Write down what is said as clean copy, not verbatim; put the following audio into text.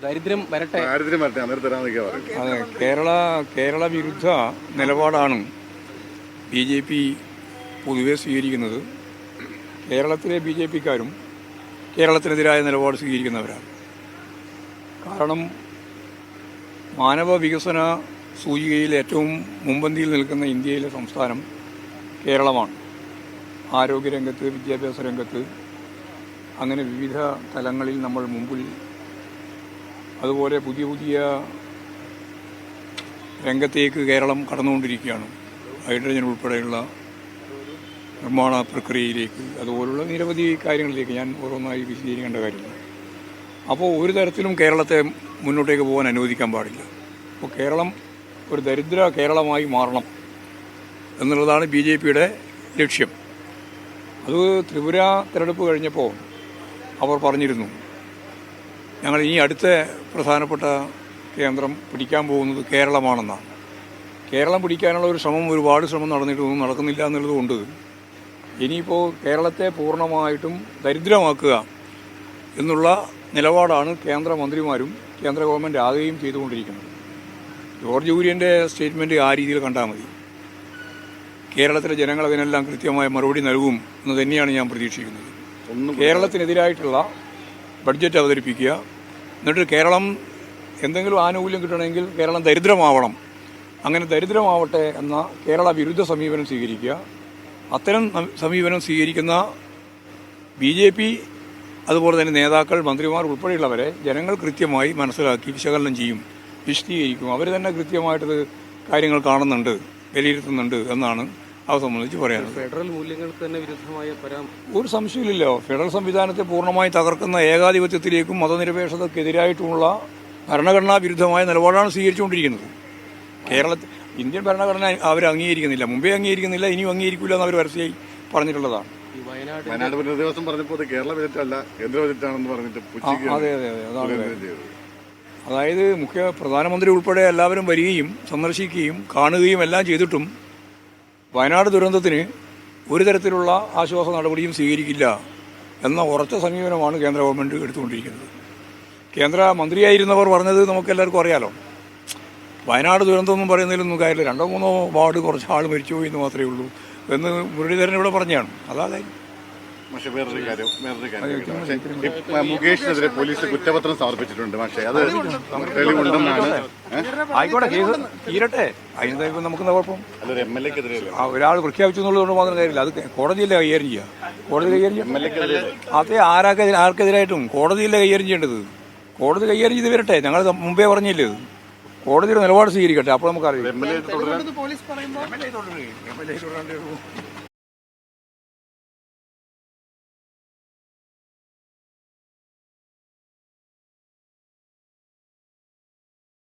ദാരിദ്ര്യം വരട്ടെ. അതെ, കേരള വിരുദ്ധ നിലപാടാണ് ബി ജെ പി പൊതുവെ സ്വീകരിക്കുന്നത്. കേരളത്തിലെ ബി ജെ പിക്കാരും കേരളത്തിനെതിരായ നിലപാട് സ്വീകരിക്കുന്നവരാണ്. കാരണം മാനവ വികസന സൂചികയിൽ ഏറ്റവും മുൻപന്തിയിൽ നിൽക്കുന്ന ഇന്ത്യയിലെ സംസ്ഥാനം കേരളമാണ്. ആരോഗ്യരംഗത്ത്, വിദ്യാഭ്യാസ രംഗത്ത്, അങ്ങനെ വിവിധ തലങ്ങളിൽ നമ്മൾ മുമ്പിൽ. അതുപോലെ പുതിയ പുതിയ രംഗത്തേക്ക് കേരളം കടന്നുകൊണ്ടിരിക്കുകയാണ്. ഹൈഡ്രജൻ ഉൾപ്പെടെയുള്ള നിർമ്മാണ പ്രക്രിയയിലേക്ക്, അതുപോലുള്ള നിരവധി കാര്യങ്ങളിലേക്ക് ഞാൻ ഓരോന്നായി വിശദീകരിക്കേണ്ട കാര്യമില്ല. അപ്പോൾ ഒരു തരത്തിലും കേരളത്തെ മുന്നോട്ടേക്ക് പോകാൻ അനുവദിക്കാൻ പാടില്ല. അപ്പോൾ കേരളം ഒരു ദരിദ്ര കേരളമായി മാറണം എന്നുള്ളതാണ് ബി ജെ പിയുടെ ലക്ഷ്യം. അത് ത്രിപുര തിരഞ്ഞെടുപ്പ് കഴിഞ്ഞപ്പോൾ അവർ പറഞ്ഞിരുന്നു, ഞങ്ങൾ ഇനി അടുത്ത പ്രധാനപ്പെട്ട കേന്ദ്രം പിടിക്കാൻ പോകുന്നത് കേരളമാണെന്നാണ്. കേരളം പിടിക്കാനുള്ള ഒരു ഒരുപാട് ശ്രമം നടന്നിട്ടൊന്നും നടക്കുന്നില്ല എന്നുള്ളതുകൊണ്ട് ഇനിയിപ്പോൾ കേരളത്തെ പൂർണ്ണമായിട്ടും ദരിദ്രമാക്കുക എന്നുള്ള നിലപാടാണ് കേന്ദ്രമന്ത്രിമാരും കേന്ദ്ര ഗവൺമെൻറ് ആകുകയും ചെയ്തുകൊണ്ടിരിക്കുന്നത്. ജോർജ് കുര്യൻ്റെ സ്റ്റേറ്റ്മെൻറ്റ് ആ രീതിയിൽ കണ്ടാൽ മതി. കേരളത്തിലെ ജനങ്ങൾ അതിനെല്ലാം കൃത്യമായ മറുപടി നൽകും എന്ന് തന്നെയാണ് ഞാൻ പ്രതീക്ഷിക്കുന്നത്. കേരളത്തിനെതിരായിട്ടുള്ള ബഡ്ജറ്റ് അവതരിപ്പിക്കുക, എന്നിട്ട് കേരളം എന്തെങ്കിലും ആനുകൂല്യം കിട്ടണമെങ്കിൽ കേരളം ദരിദ്രമാവണം, അങ്ങനെ ദരിദ്രമാവട്ടെ എന്ന കേരള വിരുദ്ധ സമീപനം സ്വീകരിക്കുക. അത്തരം സമീപനം സ്വീകരിക്കുന്ന ബി ജെ പി, അതുപോലെ തന്നെ നേതാക്കൾ, മന്ത്രിമാർ ഉൾപ്പെടെയുള്ളവരെ ജനങ്ങൾ കൃത്യമായി മനസ്സിലാക്കി വിശകലനം ചെയ്യും, വിശദീകരിക്കും. അവർ തന്നെ കൃത്യമായിട്ടത് കാര്യങ്ങൾ കാണുന്നുണ്ട്, വിലയിരുത്തുന്നുണ്ട് എന്നാണ് അത് സംബന്ധിച്ച് പറയാനുള്ളത്. ഫെഡറൽ മൂല്യങ്ങൾക്ക് തന്നെ വിരുദ്ധമായ ഒരു സംശയമില്ലല്ലോ. ഫെഡറൽ സംവിധാനത്തെ പൂർണ്ണമായി തകർക്കുന്ന ഏകാധിപത്യത്തിലേക്കും മതനിരപേക്ഷതക്കെതിരായിട്ടുമുള്ള ഭരണഘടനാ വിരുദ്ധമായ നിലപാടാണ് സ്വീകരിച്ചുകൊണ്ടിരിക്കുന്നത്. ഇന്ത്യൻ ഭരണഘടന അവർ അംഗീകരിക്കുന്നില്ല, മുമ്പേ അംഗീകരിക്കുന്നില്ല, ഇനിയും അംഗീകരിക്കില്ല എന്ന് അവർ പരസ്യമായി പറഞ്ഞിട്ടുള്ളതാണ്. വയനാട് ദിവസം പറഞ്ഞപ്പോൾ കേരള ബജറ്റല്ല കേന്ദ്ര ബജറ്റാണെന്ന് പറഞ്ഞിട്ട് അതെ അതെ അതെ അതാണ്. അതായത് പ്രധാനമന്ത്രി ഉൾപ്പെടെ എല്ലാവരും വരികയും സന്ദർശിക്കുകയും കാണുകയും എല്ലാം ചെയ്തിട്ടും വയനാട് ദുരന്തത്തിന് ഒരു തരത്തിലുള്ള ആശ്വാസ നടപടിയും സ്വീകരിക്കില്ല എന്ന ഉറച്ച സമീപനമാണ് കേന്ദ്ര ഗവൺമെൻറ് എടുത്തുകൊണ്ടിരിക്കുന്നത്. കേന്ദ്ര മന്ത്രിയായിരുന്നവർ പറഞ്ഞത് നമുക്കെല്ലാവർക്കും അറിയാലോ. വയനാട് ദുരന്തമൊന്നും പറയുന്നതിലൊന്നും കാര്യമില്ല, 2-3 വാർഡ് കുറച്ച് ആൾ മരിച്ചുപോയി എന്ന് മാത്രമേ ഉള്ളൂ എന്ന് മുരളീധരൻ ഇവിടെ പറഞ്ഞാണ്. അതായത് പക്ഷേ വേറൊരു കാര്യം മുകേഷിനെതിരെ പോലീസ് കുറ്റപത്രം സമർപ്പിച്ചിട്ടുണ്ട്. പക്ഷേ അത് തെളിവുണ്ടെന്നാണ്. ആയിക്കോട്ടെ, കേസ് തീരട്ടെ, അതിന് നമുക്ക് കുഴപ്പം. അതൊരു MLA-ക്കെതിരെ ഒരാൾ പ്രഖ്യാപിച്ചു എന്നുള്ളതുകൊണ്ട് മാത്രം കാര്യമില്ല. അത് കോടതിയല്ലേ കൈകാര്യം ചെയ്യുക. കോടതി കൈകാര്യം അതേ ആർക്കെതിരായിട്ടും കോടതിയല്ലേ കൈകാര്യം ചെയ്യേണ്ടത്. കോടതി കൈകാര്യം ചെയ്ത് വരട്ടെ. ഞങ്ങൾ മുമ്പേ പറഞ്ഞില്ലേ, കോടതിയുടെ നിലപാട് സ്വീകരിക്കട്ടെ, അപ്പോൾ നമുക്കറിയാം.